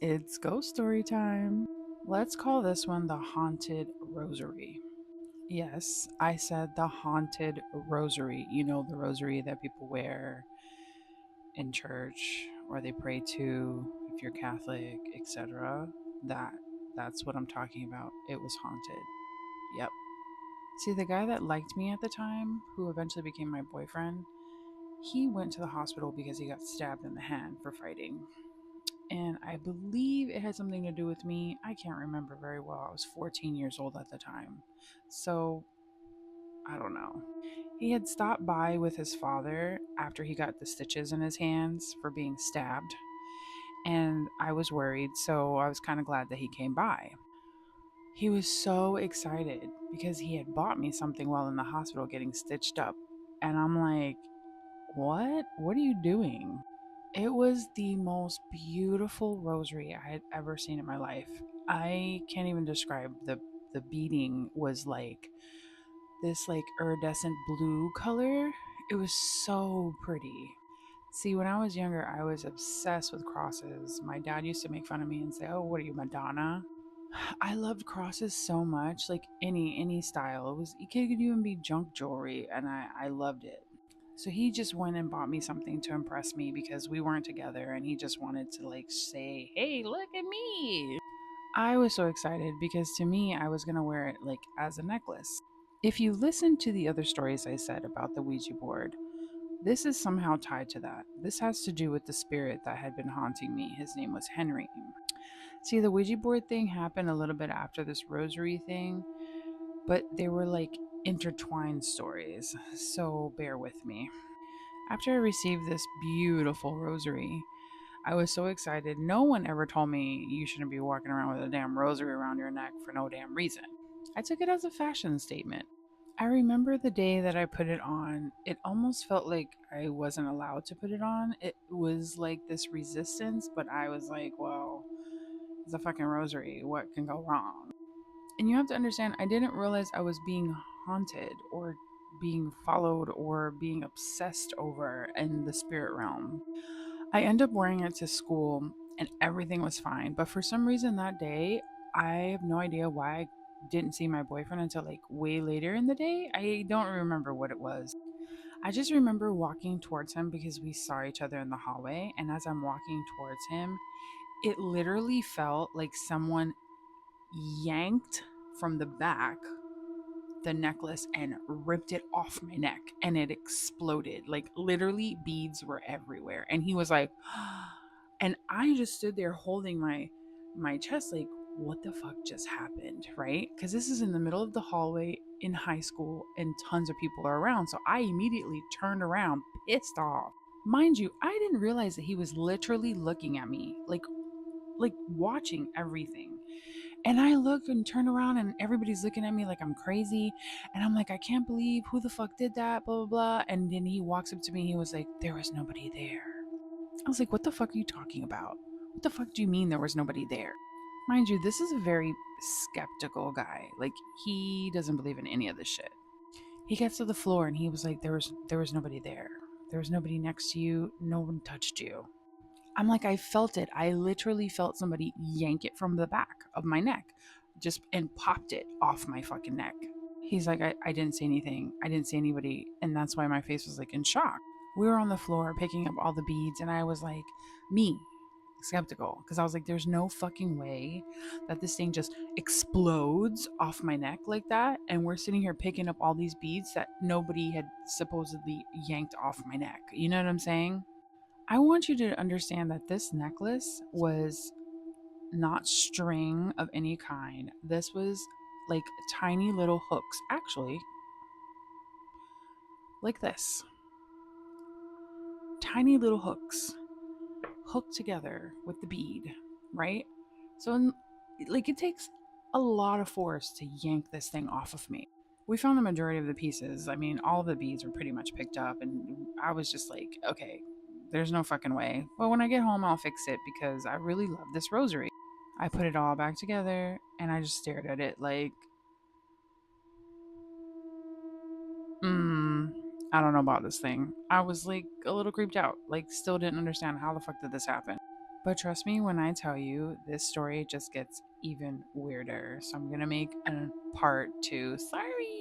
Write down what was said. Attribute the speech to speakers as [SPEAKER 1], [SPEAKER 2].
[SPEAKER 1] It's ghost story time. Let's call this one the Haunted Rosary. Yes, I said the Haunted Rosary. You know, the rosary that people wear in church or they pray to if you're Catholic, etc. That that's what I'm talking about. It was haunted. Yep. See, the guy that liked me at the time, who eventually became my boyfriend, he went to the hospital because he got stabbed in the hand for fighting. And I believe it had something to do with me. I can't remember very well. I was 14 years old at the time. So, I don't know. He had stopped by with his father after he got the stitches in his hands for being stabbed. And I was worried, so I was kind of glad that he came by. He was so excited because he had bought me something while in the hospital getting stitched up. And I'm like, what? What are you doing? It was the most beautiful rosary I had ever seen in my life. I can't even describe the beading was like this like iridescent blue color. It was so pretty. See, when I was younger, I was obsessed with crosses. My dad used to make fun of me and say, "Oh, what are you, Madonna?" I loved crosses so much, like any style. It could even be junk jewelry, and I loved it. So he just went and bought me something to impress me because we weren't together, and he just wanted to like say, "Hey, look at me." I was so excited because to me, I was gonna wear it like as a necklace. If you listen to the other stories I said about the Ouija board, this is somehow tied to that. This has to do with the spirit that had been haunting me. His name was Henry. See, the Ouija board thing happened a little bit after this rosary thing, but they were like intertwined stories, so bear with me. After I received this beautiful rosary, I was so excited. No one ever told me you shouldn't be walking around with a damn rosary around your neck for no damn reason. I took it as a fashion statement. I remember the day that I put it on, it almost felt like I wasn't allowed to put it on. It was like this resistance, but I was like, well, it's a fucking rosary. What can go wrong? And you have to understand, I didn't realize I was being haunted or being followed or being obsessed over in the spirit realm. I ended up wearing it to school and everything was fine. But for some reason that day, I have no idea why I didn't see my boyfriend until like way later in the day. I don't remember what it was. I just remember walking towards him because we saw each other in the hallway. And as I'm walking towards him, it literally felt like someone yanked from the back the necklace and ripped it off my neck and it exploded. Like literally beads were everywhere. And he was like, and I just stood there holding my chest like what the fuck just happened, right? Because this is in the middle of the hallway in high school and tons of people are around. So I immediately turned around, pissed off. Mind you, I didn't realize that he was literally looking at me, like watching everything. And I look and turn around and everybody's looking at me like I'm crazy. And I'm like, I can't believe who the fuck did that, blah, blah, blah. And then he walks up to me. He was like, there was nobody there. I was like, what the fuck are you talking about? What the fuck do you mean there was nobody there? Mind you, this is a very skeptical guy. Like, he doesn't believe in any of this shit. He gets to the floor and he was like, there was nobody there. There was nobody next to you. No one touched you. I'm like, I felt it. I literally felt somebody yank it from the back of my neck, just and popped it off my fucking neck. He's like, I didn't see anything. I didn't see anybody. And that's why my face was like in shock. We were on the floor picking up all the beads, and I was like, me, skeptical. Because I was like, there's no fucking way that this thing just explodes off my neck like that. And we're sitting here picking up all these beads that nobody had supposedly yanked off my neck. You know what I'm saying? I want you to understand that this necklace was not string of any kind. This was like tiny little hooks, actually, like this. Tiny little hooks hooked together with the bead, right? So, like, it takes a lot of force to yank this thing off of me. We found the majority of the pieces. I mean, all the beads were pretty much picked up, and I was just like, okay, there's no fucking way. But when I get home, I'll fix it because I really love this rosary. I put it all back together and I just stared at it like, hmm, I don't know about this thing. I was like a little creeped out, like, still didn't understand how the fuck did this happen. But trust me when I tell you, this story just gets even weirder. So I'm going to make a part two. Sorry.